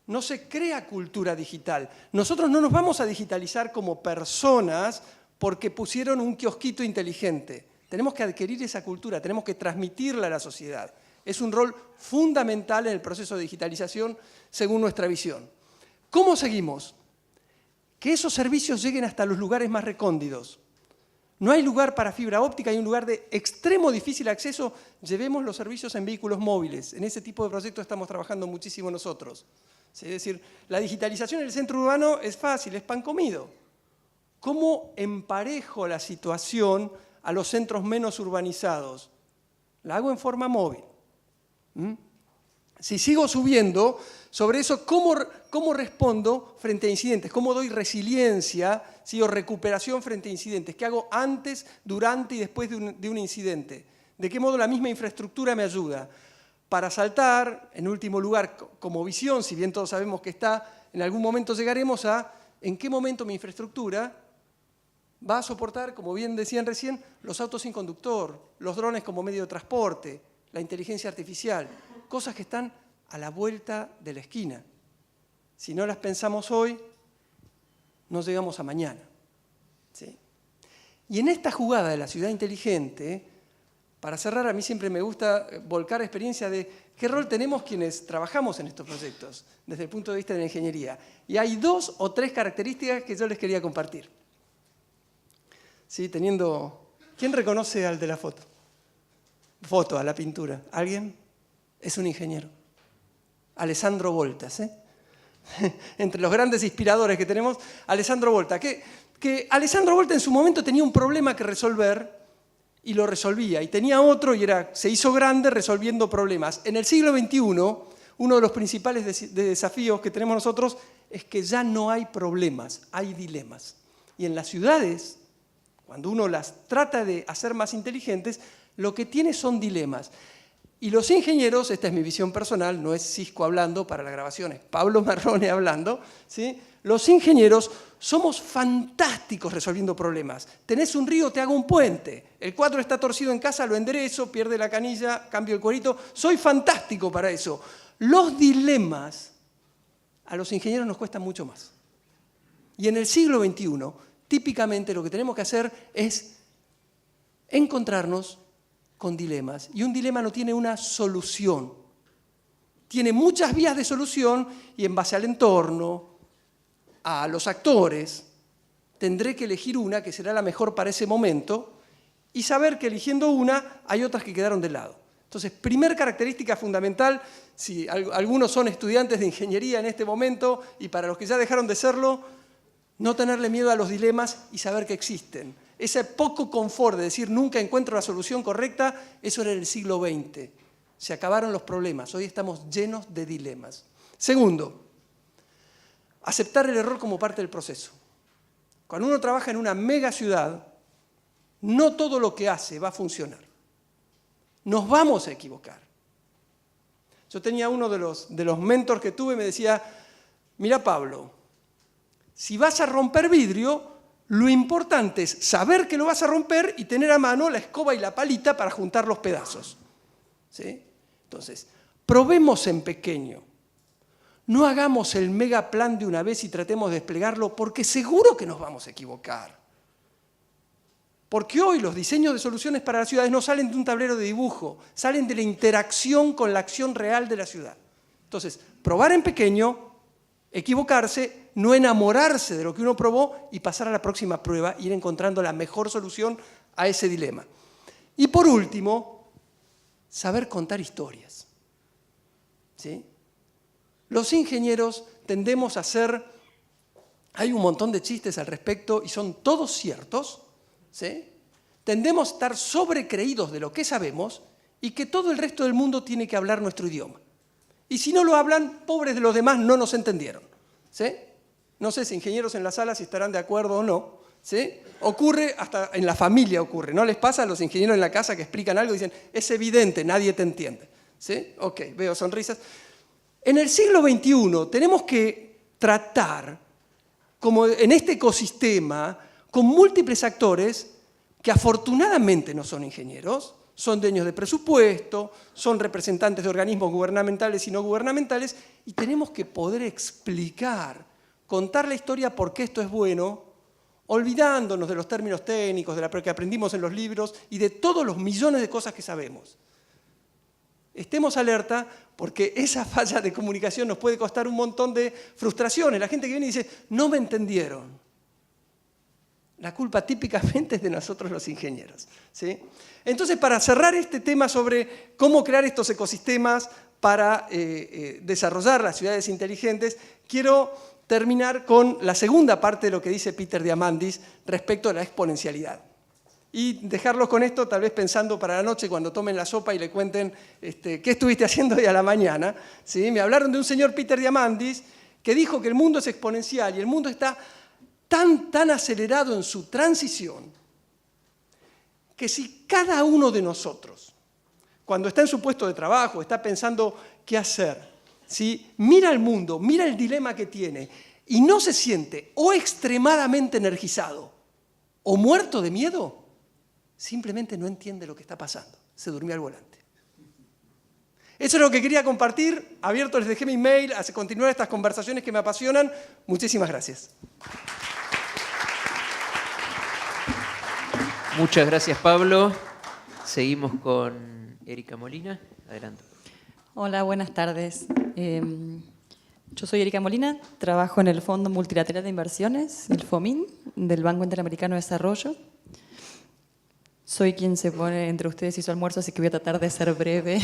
No se crea cultura digital. Nosotros no nos vamos a digitalizar como personas porque pusieron un kiosquito inteligente. Tenemos que adquirir esa cultura, tenemos que transmitirla a la sociedad. Es un rol fundamental en el proceso de digitalización según nuestra visión. ¿Cómo seguimos? Que esos servicios lleguen hasta los lugares más recónditos. No hay lugar para fibra óptica, hay un lugar de extremo difícil acceso. Llevemos los servicios en vehículos móviles. En ese tipo de proyectos estamos trabajando muchísimo nosotros. Es decir, la digitalización en el centro urbano es fácil, es pan comido. ¿Cómo emparejo la situación a los centros menos urbanizados? La hago en forma móvil. Si sigo subiendo, sobre eso, ¿cómo respondo frente a incidentes? ¿Cómo doy resiliencia o recuperación frente a incidentes? ¿Qué hago antes, durante y después de un incidente? ¿De qué modo la misma infraestructura me ayuda? Para saltar, en último lugar, como visión, si bien todos sabemos que en algún momento llegaremos a en qué momento mi infraestructura va a soportar, como bien decían recién, los autos sin conductor, los drones como medio de transporte, la inteligencia artificial, cosas que están a la vuelta de la esquina. Si no las pensamos hoy, no llegamos a mañana. ¿Sí? Y en esta jugada de la ciudad inteligente, para cerrar, a mí siempre me gusta volcar experiencia de qué rol tenemos quienes trabajamos en estos proyectos, desde el punto de vista de la ingeniería. Y hay 2 o 3 características que yo les quería compartir. ¿Sí? ¿Quién reconoce al de la foto? Foto, a la pintura. ¿Alguien? Es un ingeniero. Alessandro Volta, ¿sí? Entre los grandes inspiradores que tenemos, Alessandro Volta. Que Alessandro Volta en su momento tenía un problema que resolver y lo resolvía. Y tenía otro y se hizo grande resolviendo problemas. En el siglo XXI, uno de los principales desafíos que tenemos nosotros es que ya no hay problemas, hay dilemas. Y en las ciudades, cuando uno las trata de hacer más inteligentes, lo que tiene son dilemas. Y los ingenieros, esta es mi visión personal, no es Cisco hablando para la grabación, es Pablo Marrone hablando, ¿sí? Los ingenieros somos fantásticos resolviendo problemas. Tenés un río, te hago un puente. El cuadro está torcido en casa, lo enderezo, pierde la canilla, cambio el cuerito. Soy fantástico para eso. Los dilemas a los ingenieros nos cuestan mucho más. Y en el siglo XXI, típicamente lo que tenemos que hacer es encontrarnos con dilemas. Y un dilema no tiene una solución. Tiene muchas vías de solución y en base al entorno, a los actores, tendré que elegir una que será la mejor para ese momento y saber que eligiendo una hay otras que quedaron de lado. Entonces, primer característica fundamental, si algunos son estudiantes de ingeniería en este momento y para los que ya dejaron de serlo, No tenerle miedo a los dilemas y saber que existen. Ese poco confort de decir nunca encuentro la solución correcta, eso era en el siglo XX. Se acabaron los problemas, hoy estamos llenos de dilemas. Segundo, aceptar el error como parte del proceso. Cuando uno trabaja en una mega ciudad, no todo lo que hace va a funcionar. Nos vamos a equivocar. Yo tenía uno de los mentors que tuve, me decía, mira Pablo, si vas a romper vidrio, lo importante es saber que lo vas a romper y tener a mano la escoba y la palita para juntar los pedazos. ¿Sí? Entonces, probemos en pequeño. No hagamos el mega plan de una vez y tratemos de desplegarlo porque seguro que nos vamos a equivocar. Porque hoy los diseños de soluciones para las ciudades no salen de un tablero de dibujo, salen de la interacción con la acción real de la ciudad. Entonces, probar en pequeño, equivocarse, no enamorarse de lo que uno probó y pasar a la próxima prueba, ir encontrando la mejor solución a ese dilema. Y por último, saber contar historias. ¿Sí? Los ingenieros tendemos a ser, hay un montón de chistes al respecto y son todos ciertos, ¿sí? Tendemos a estar sobrecreídos de lo que sabemos y que todo el resto del mundo tiene que hablar nuestro idioma. Y si no lo hablan, pobres de los demás no nos entendieron. ¿Sí? No sé si ingenieros en la sala si estarán de acuerdo o no. ¿Sí? Ocurre, hasta en la familia ocurre. ¿No les pasa a los ingenieros en la casa que explican algo y dicen, es evidente, nadie te entiende? ¿Sí? Ok, veo sonrisas. En el siglo XXI tenemos que tratar, como en este ecosistema, con múltiples actores que afortunadamente no son ingenieros, son dueños de presupuesto, son representantes de organismos gubernamentales y no gubernamentales, y tenemos que poder explicar, contar la historia por qué esto es bueno, olvidándonos de los términos técnicos, de lo que aprendimos en los libros y de todos los millones de cosas que sabemos. Estemos alerta porque esa falla de comunicación nos puede costar un montón de frustraciones. La gente que viene y dice, no me entendieron. La culpa típicamente es de nosotros los ingenieros. ¿Sí? Entonces, para cerrar este tema sobre cómo crear estos ecosistemas para desarrollar las ciudades inteligentes, quiero terminar con la segunda parte de lo que dice Peter Diamandis respecto a la exponencialidad. Y dejarlos con esto, tal vez pensando para la noche cuando tomen la sopa y le cuenten qué estuviste haciendo hoy a la mañana. ¿Sí? Me hablaron de un señor Peter Diamandis que dijo que el mundo es exponencial y el mundo está tan acelerado en su transición que si cada uno de nosotros, cuando está en su puesto de trabajo, está pensando qué hacer, ¿sí? Mira al mundo, mira el dilema que tiene y no se siente o extremadamente energizado o muerto de miedo, simplemente no entiende lo que está pasando, se durmió al volante. Eso es lo que quería compartir. Abierto, les dejé mi mail a continuar estas conversaciones que me apasionan. Muchísimas gracias. Muchas gracias, Pablo. Seguimos con Erika Molina. Adelante. Hola, buenas tardes. Yo soy Erika Molina, trabajo en el Fondo Multilateral de Inversiones, el FOMIN, del Banco Interamericano de Desarrollo. Soy quien se pone entre ustedes y su almuerzo, así que voy a tratar de ser breve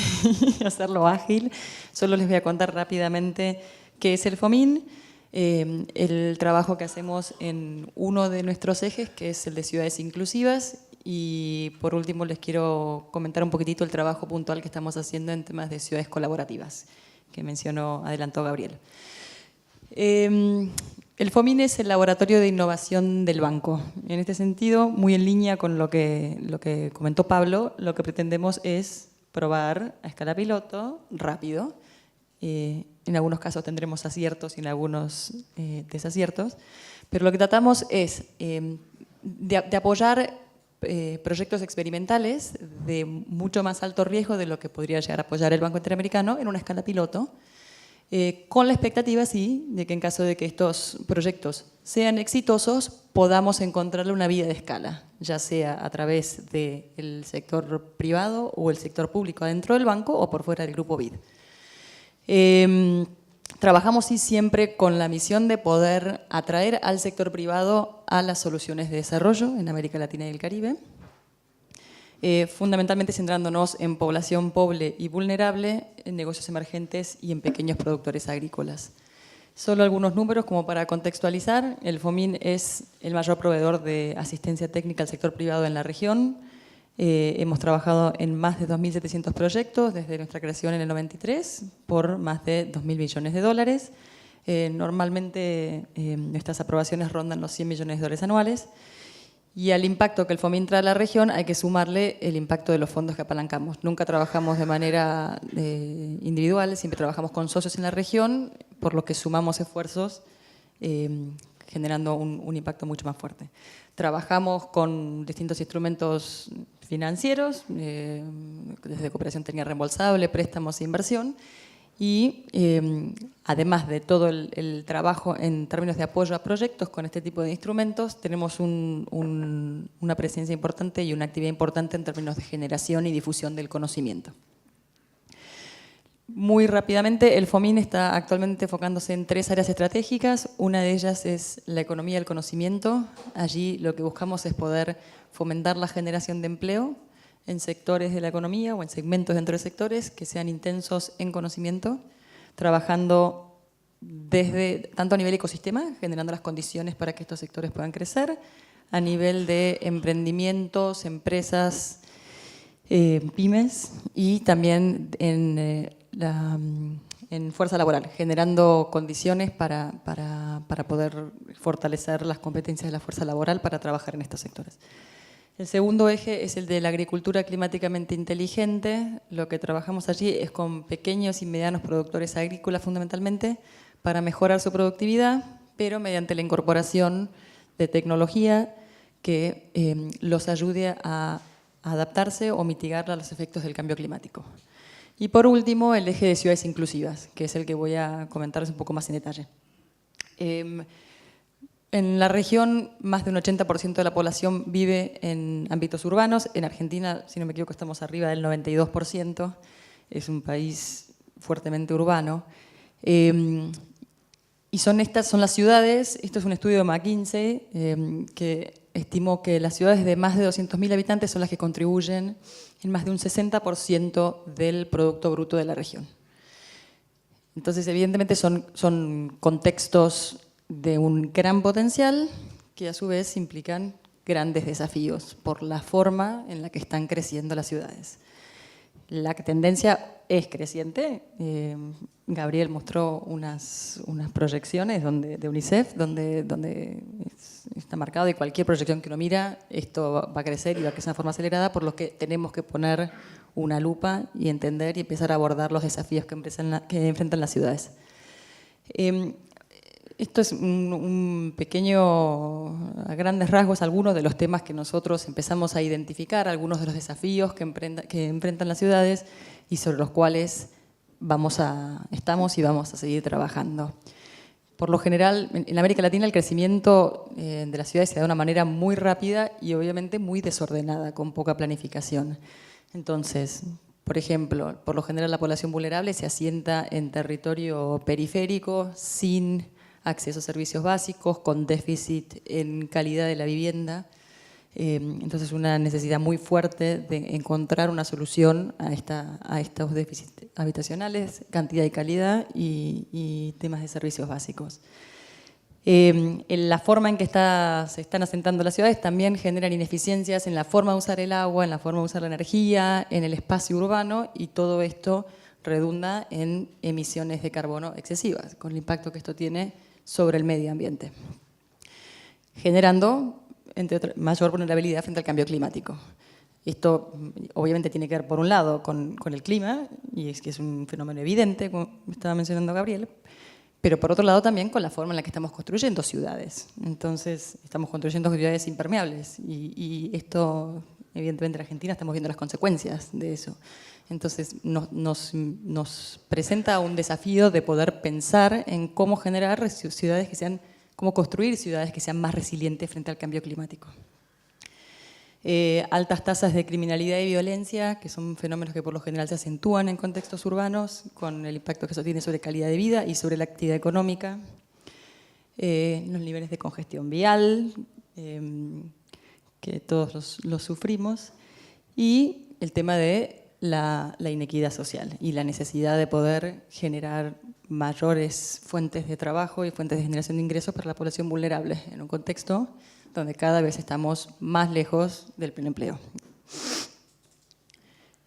y hacerlo ágil. Solo les voy a contar rápidamente qué es el FOMIN, el trabajo que hacemos en uno de nuestros ejes, que es el de ciudades inclusivas, y por último les quiero comentar un poquitito el trabajo puntual que estamos haciendo en temas de ciudades colaborativas, que adelantó Gabriel. El FOMIN es el laboratorio de innovación del banco. En este sentido, muy en línea con lo que comentó Pablo, lo que pretendemos es probar a escala piloto rápido. En algunos casos tendremos aciertos y en algunos desaciertos, pero lo que tratamos es de apoyar proyectos experimentales de mucho más alto riesgo de lo que podría llegar a apoyar el Banco Interamericano en una escala piloto, con la expectativa, sí, de que en caso de que estos proyectos sean exitosos, podamos encontrarle una vía de escala, ya sea a través del sector privado o el sector público adentro del banco o por fuera del grupo BID. Trabajamos sí, siempre con la misión de poder atraer al sector privado a las soluciones de desarrollo en América Latina y el Caribe, fundamentalmente centrándonos en población pobre y vulnerable, en negocios emergentes y en pequeños productores agrícolas. Solo algunos números como para contextualizar. El FOMIN es el mayor proveedor de asistencia técnica al sector privado en la región. Hemos trabajado en más de 2.700 proyectos desde nuestra creación en el 93 por más de 2.000 millones de dólares. Normalmente nuestras aprobaciones rondan los 100 millones de dólares anuales. Y al impacto que el FOMIN trae a la región hay que sumarle el impacto de los fondos que apalancamos. Nunca trabajamos de manera individual, siempre trabajamos con socios en la región, por lo que sumamos esfuerzos generando un impacto mucho más fuerte. Trabajamos con distintos instrumentos financieros, desde cooperación técnica reembolsable, préstamos e inversión, y además de todo el trabajo en términos de apoyo a proyectos con este tipo de instrumentos, tenemos una presencia importante y una actividad importante en términos de generación y difusión del conocimiento. Muy rápidamente, el FOMIN está actualmente enfocándose en 3 áreas estratégicas. Una de ellas es la economía del conocimiento. Allí lo que buscamos es poder fomentar la generación de empleo en sectores de la economía o en segmentos dentro de sectores que sean intensos en conocimiento, trabajando tanto a nivel ecosistema, generando las condiciones para que estos sectores puedan crecer, a nivel de emprendimientos, empresas, pymes, y también en fuerza laboral, generando condiciones para poder fortalecer las competencias de la fuerza laboral para trabajar en estos sectores. El segundo eje es el de la agricultura climáticamente inteligente. Lo que trabajamos allí es con pequeños y medianos productores agrícolas fundamentalmente para mejorar su productividad, pero mediante la incorporación de tecnología que los ayude a adaptarse o mitigar los efectos del cambio climático. Y por último, el eje de ciudades inclusivas, que es el que voy a comentarles un poco más en detalle. En la región, más de un 80% de la población vive en ámbitos urbanos. En Argentina, si no me equivoco, estamos arriba del 92%. Es un país fuertemente urbano. Y son las ciudades, esto es un estudio de McKinsey, que estimó que las ciudades de más de 200.000 habitantes son las que contribuyen en más de un 60% del Producto Bruto de la región. Entonces, evidentemente, son contextos de un gran potencial que a su vez implican grandes desafíos por la forma en la que están creciendo las ciudades. La tendencia es creciente. Gabriel mostró unas proyecciones de UNICEF donde está marcado, y cualquier proyección que uno mira, esto va a crecer y va a crecer de una forma acelerada, por lo que tenemos que poner una lupa y entender y empezar a abordar los desafíos que enfrentan las ciudades. Esto es un pequeño, a grandes rasgos, algunos de los temas que nosotros empezamos a identificar, algunos de los desafíos que enfrentan las ciudades y sobre los cuales estamos y vamos a seguir trabajando. Por lo general, en América Latina el crecimiento de las ciudades se da de una manera muy rápida y obviamente muy desordenada, con poca planificación. Entonces, por ejemplo, por lo general la población vulnerable se asienta en territorio periférico, sin acceso a servicios básicos, con déficit en calidad de la vivienda. Entonces, una necesidad muy fuerte de encontrar una solución a estos déficits habitacionales, cantidad y calidad, y temas de servicios básicos. La forma en que se están asentando las ciudades también generan ineficiencias en la forma de usar el agua, en la forma de usar la energía, en el espacio urbano, y todo esto redunda en emisiones de carbono excesivas, con el impacto que esto tiene sobre el medio ambiente, generando mayor vulnerabilidad frente al cambio climático. Esto obviamente tiene que ver, por un lado, con el clima, y es que es un fenómeno evidente, como estaba mencionando Gabriel, pero por otro lado también con la forma en la que estamos construyendo ciudades. Entonces, estamos construyendo ciudades impermeables, y esto, evidentemente, en Argentina estamos viendo las consecuencias de eso. Entonces, nos presenta un desafío de poder pensar en cómo generar ciudades cómo construir ciudades que sean más resilientes frente al cambio climático. Altas tasas de criminalidad y violencia, que son fenómenos que por lo general se acentúan en contextos urbanos, con el impacto que eso tiene sobre calidad de vida y sobre la actividad económica. Los niveles de congestión vial, que todos los sufrimos, y el tema de la inequidad social y la necesidad de poder generar mayores fuentes de trabajo y fuentes de generación de ingresos para la población vulnerable, en un contexto donde cada vez estamos más lejos del pleno empleo.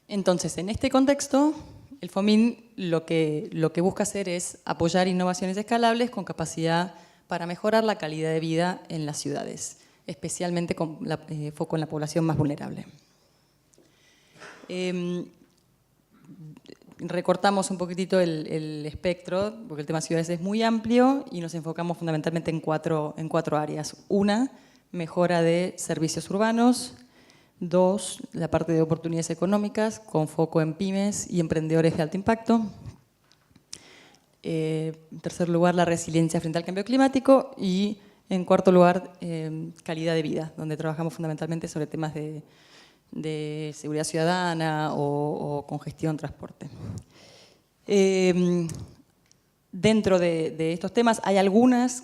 Entonces, en este contexto, el FOMIN lo que busca hacer es apoyar innovaciones escalables con capacidad para mejorar la calidad de vida en las ciudades, especialmente con foco en la población más vulnerable. Recortamos un poquitito el espectro, porque el tema ciudades es muy amplio y nos enfocamos fundamentalmente en cuatro áreas. Una, mejora de servicios urbanos. Dos, la parte de oportunidades económicas, con foco en pymes y emprendedores de alto impacto. En tercer lugar, la resiliencia frente al cambio climático. Y en cuarto lugar, calidad de vida, donde trabajamos fundamentalmente sobre temas de seguridad ciudadana o congestión, transporte. Dentro de estos temas hay algunas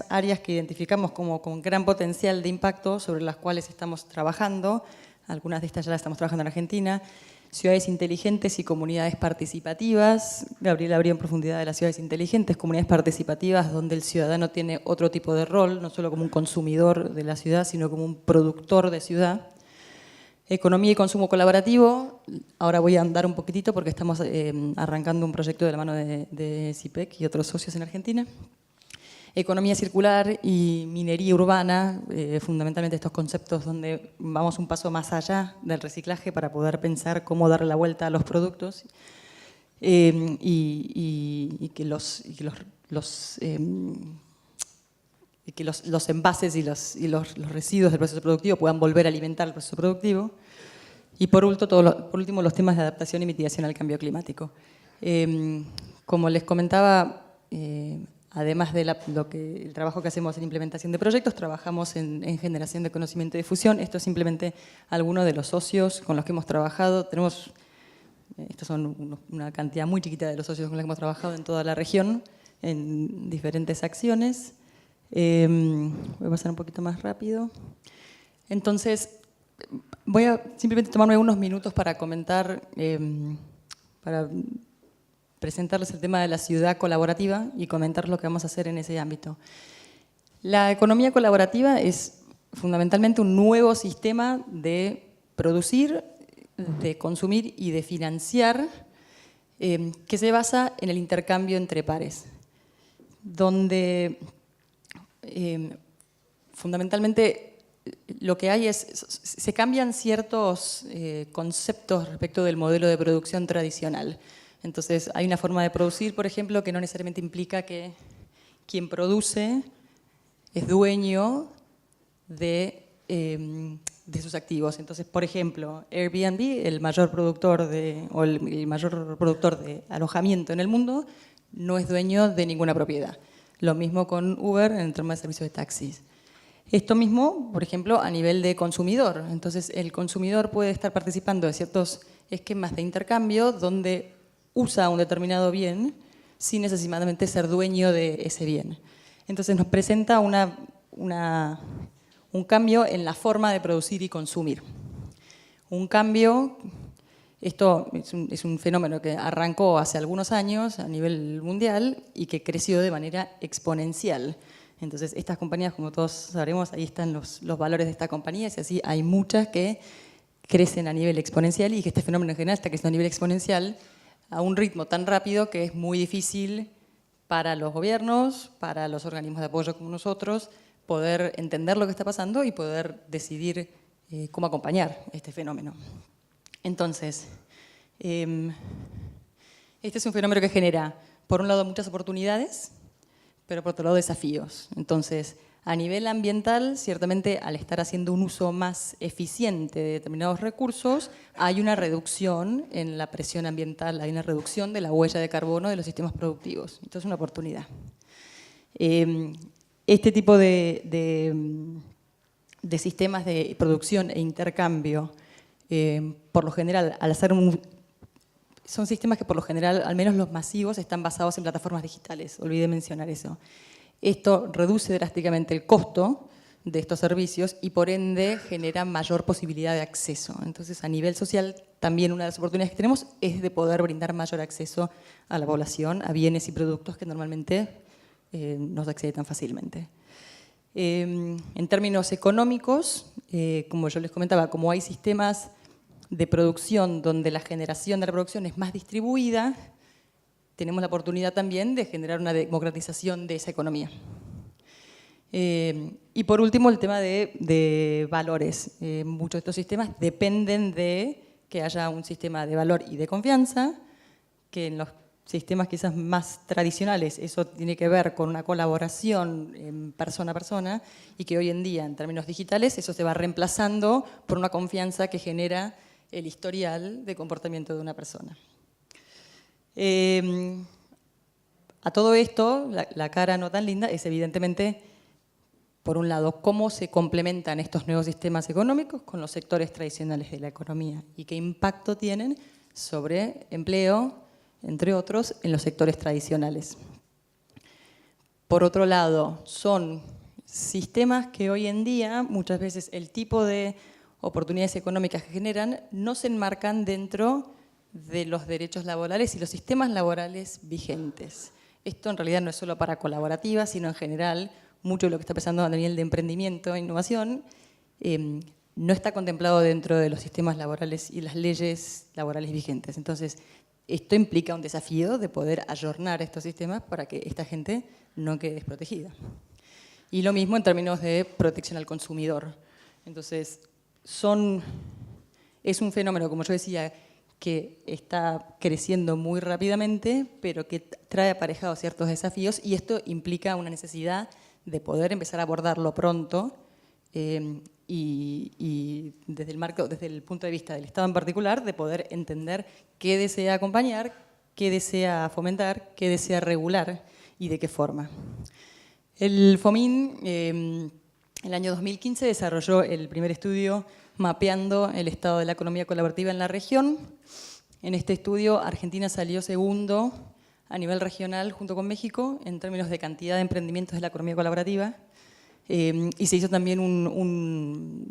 áreas que identificamos como con gran potencial de impacto sobre las cuales estamos trabajando. Algunas de estas ya las estamos trabajando en Argentina. Ciudades inteligentes y comunidades participativas. Gabriel abrió en profundidad de las ciudades inteligentes, comunidades participativas donde el ciudadano tiene otro tipo de rol, no solo como un consumidor de la ciudad, sino como un productor de ciudad. Economía y consumo colaborativo. Ahora voy a andar un poquitito porque estamos arrancando un proyecto de la mano de CIPEC y otros socios en Argentina. Economía circular y minería urbana, fundamentalmente estos conceptos donde vamos un paso más allá del reciclaje para poder pensar cómo darle la vuelta a los productos y que los envases y los residuos del proceso productivo puedan volver a alimentar el proceso productivo. Y por último, los temas de adaptación y mitigación al cambio climático. Como les comentaba, además de el trabajo que hacemos en implementación de proyectos, trabajamos en generación de conocimiento y difusión. Esto es simplemente algunos de los socios con los que hemos trabajado. Estos son una cantidad muy chiquita de los socios con los que hemos trabajado en toda la región, en diferentes acciones. Voy a pasar un poquito más rápido. Entonces, voy a simplemente tomarme unos minutos para comentar, para presentarles el tema de la ciudad colaborativa y comentar lo que vamos a hacer en ese ámbito. La economía colaborativa es fundamentalmente un nuevo sistema de producir, de consumir y de financiar que se basa en el intercambio entre pares, donde fundamentalmente lo que hay se cambian ciertos conceptos respecto del modelo de producción tradicional. Entonces, hay una forma de producir, por ejemplo, que no necesariamente implica que quien produce es dueño de sus activos. Entonces, por ejemplo, Airbnb, el mayor productor de alojamiento en el mundo, no es dueño de ninguna propiedad. Lo mismo con Uber en el tema de servicios de taxis. Esto mismo, por ejemplo, a nivel de consumidor. Entonces, el consumidor puede estar participando de ciertos esquemas de intercambio donde usa un determinado bien sin necesariamente ser dueño de ese bien. Entonces nos presenta un cambio en la forma de producir y consumir. Un cambio, esto es un fenómeno que arrancó hace algunos años a nivel mundial y que creció de manera exponencial. Entonces estas compañías, como todos sabremos, ahí están los valores de estas compañías y así hay muchas que crecen a nivel exponencial y que este fenómeno en general está creciendo a nivel exponencial a un ritmo tan rápido que es muy difícil para los gobiernos, para los organismos de apoyo como nosotros, poder entender lo que está pasando y poder decidir cómo acompañar este fenómeno. Entonces, este es un fenómeno que genera, por un lado, muchas oportunidades, pero por otro lado, desafíos. Entonces, a nivel ambiental, ciertamente, al estar haciendo un uso más eficiente de determinados recursos, hay una reducción en la presión ambiental, hay una reducción de la huella de carbono de los sistemas productivos. Esto es una oportunidad. Este tipo de sistemas de producción e intercambio, por lo general, al hacer son sistemas que por lo general, al menos los masivos, están basados en plataformas digitales. Olvidé mencionar eso. Esto reduce drásticamente el costo de estos servicios y por ende genera mayor posibilidad de acceso. Entonces, a nivel social, también una de las oportunidades que tenemos es de poder brindar mayor acceso a la población, a bienes y productos que normalmente no se accede tan fácilmente. En términos económicos, como yo les comentaba, como hay sistemas de producción donde la generación de la producción es más distribuida, tenemos la oportunidad también de generar una democratización de esa economía. Y por último, el tema de valores. Muchos de estos sistemas dependen de que haya un sistema de valor y de confianza, que en los sistemas quizás más tradicionales eso tiene que ver con una colaboración persona a persona, y que hoy en día, en términos digitales, eso se va reemplazando por una confianza que genera el historial de comportamiento de una persona. A todo esto, la cara no tan linda es evidentemente, por un lado, cómo se complementan estos nuevos sistemas económicos con los sectores tradicionales de la economía y qué impacto tienen sobre empleo, entre otros, en los sectores tradicionales. Por otro lado, son sistemas que hoy en día, muchas veces el tipo de oportunidades económicas que generan no se enmarcan dentro de los derechos laborales y los sistemas laborales vigentes. Esto en realidad no es solo para colaborativas, sino en general, mucho de lo que está pasando a nivel de emprendimiento e innovación no está contemplado dentro de los sistemas laborales y las leyes laborales vigentes. Entonces, esto implica un desafío de poder ayornar estos sistemas para que esta gente no quede desprotegida. Y lo mismo en términos de protección al consumidor. Entonces, es un fenómeno, como yo decía, que está creciendo muy rápidamente, pero que trae aparejados ciertos desafíos, y esto implica una necesidad de poder empezar a abordarlo pronto y desde el punto de vista del Estado en particular, de poder entender qué desea acompañar, qué desea fomentar, qué desea regular y de qué forma. El FOMIN, el año 2015, desarrolló el primer estudio mapeando el estado de la economía colaborativa en la región. En este estudio, Argentina salió segundo a nivel regional junto con México en términos de cantidad de emprendimientos de la economía colaborativa. Y se hizo también,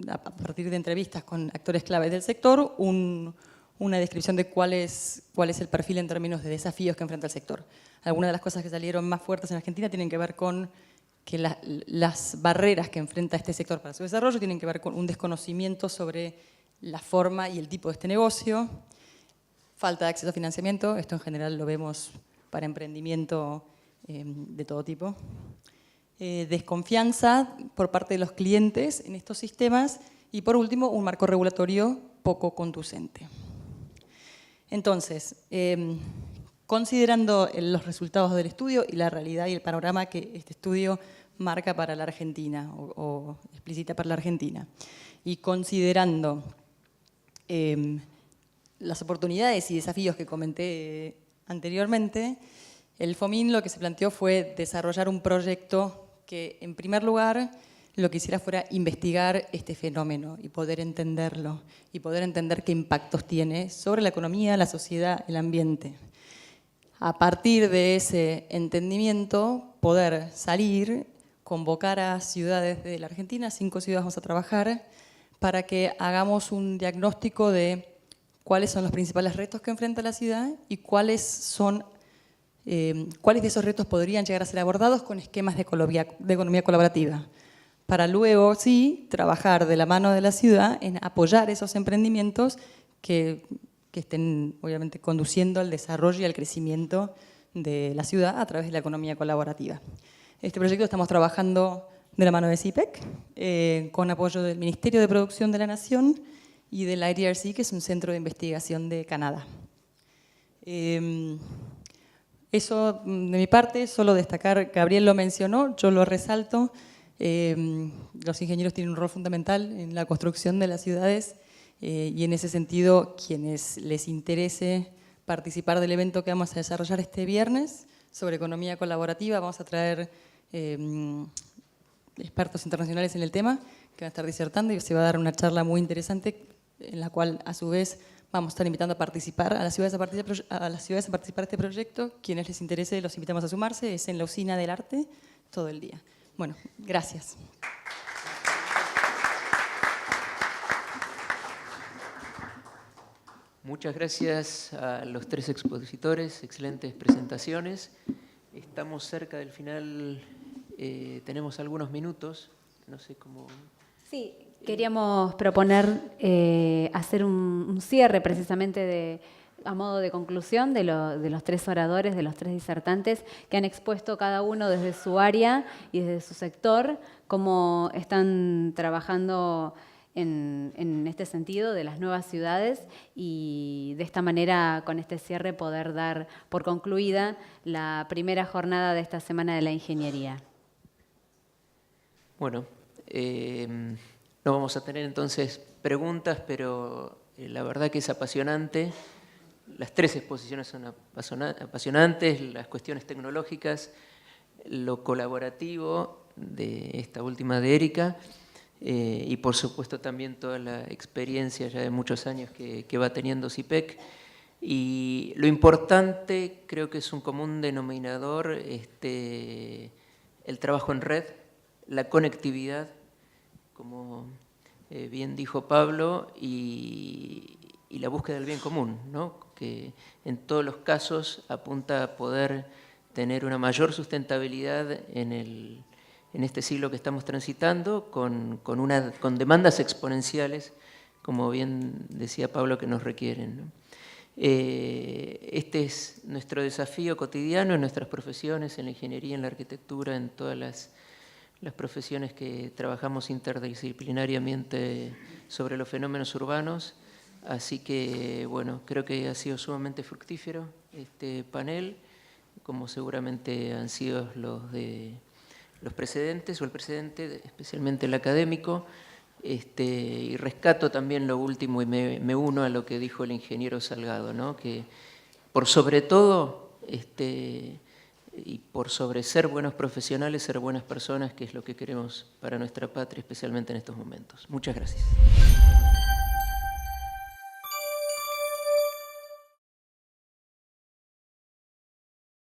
a partir de entrevistas con actores claves del sector, una descripción de cuál es el perfil en términos de desafíos que enfrenta el sector. Algunas de las cosas que salieron más fuertes en Argentina tienen que ver con que las barreras que enfrenta este sector para su desarrollo tienen que ver con un desconocimiento sobre la forma y el tipo de este negocio, falta de acceso a financiamiento, esto en general lo vemos para emprendimiento de todo tipo, desconfianza por parte de los clientes en estos sistemas y, por último, un marco regulatorio poco conducente. Entonces, considerando los resultados del estudio y la realidad y el panorama que este estudio marca para la Argentina o explicita para la Argentina, y considerando las oportunidades y desafíos que comenté anteriormente, el FOMIN lo que se planteó fue desarrollar un proyecto que, en primer lugar, lo que hiciera fuera investigar este fenómeno y poder entenderlo, y poder entender qué impactos tiene sobre la economía, la sociedad, el ambiente. A partir de ese entendimiento, poder salir, convocar a ciudades de la Argentina, 5 ciudades vamos a trabajar, para que hagamos un diagnóstico de cuáles son los principales retos que enfrenta la ciudad y cuáles de esos retos podrían llegar a ser abordados con esquemas de economía colaborativa, para luego, sí, trabajar de la mano de la ciudad en apoyar esos emprendimientos que estén, obviamente, conduciendo al desarrollo y al crecimiento de la ciudad a través de la economía colaborativa. Este proyecto estamos trabajando de la mano de CIPEC, con apoyo del Ministerio de Producción de la Nación y del IDRC, que es un centro de investigación de Canadá. Eso de mi parte, solo destacar, Gabriel lo mencionó, yo lo resalto, los ingenieros tienen un rol fundamental en la construcción de las ciudades y en ese sentido, quienes les interese participar del evento que vamos a desarrollar este viernes sobre economía colaborativa, vamos a traer expertos internacionales en el tema que van a estar disertando y se va a dar una charla muy interesante en la cual, a su vez, vamos a estar invitando a participar a las ciudades a participar de este proyecto. Quienes les interese, los invitamos a sumarse. Es en la Usina del Arte todo el día. Bueno, gracias. Muchas gracias a los 3 expositores, excelentes presentaciones. Estamos cerca del final, tenemos algunos minutos, no sé cómo... Sí, queríamos proponer hacer un cierre precisamente a modo de conclusión de los 3 oradores, de los 3 disertantes, que han expuesto cada uno desde su área y desde su sector, cómo están trabajando en este sentido de las nuevas ciudades, y de esta manera, con este cierre, poder dar por concluida la primera jornada de esta Semana de la Ingeniería. Bueno, no vamos a tener entonces preguntas, pero la verdad que es apasionante. Las 3 exposiciones son apasionantes, las cuestiones tecnológicas, lo colaborativo de esta última de Erika, y por supuesto también toda la experiencia ya de muchos años que va teniendo CIPEC. Y lo importante, creo que es un común denominador, el trabajo en red, la conectividad, como bien dijo Pablo, y la búsqueda del bien común, ¿no? Que en todos los casos apunta a poder tener una mayor sustentabilidad en este siglo que estamos transitando, con demandas exponenciales, como bien decía Pablo, que nos requieren, ¿no? Este es nuestro desafío cotidiano en nuestras profesiones, en la ingeniería, en la arquitectura, en todas las profesiones que trabajamos interdisciplinariamente sobre los fenómenos urbanos. Así que, bueno, creo que ha sido sumamente fructífero este panel, como seguramente han sido los precedentes o el precedente, especialmente el académico. Y rescato también lo último y me uno a lo que dijo el ingeniero Salgado, ¿no? Que por sobre todo, y por sobre ser buenos profesionales, ser buenas personas, que es lo que queremos para nuestra patria, especialmente en estos momentos. Muchas gracias.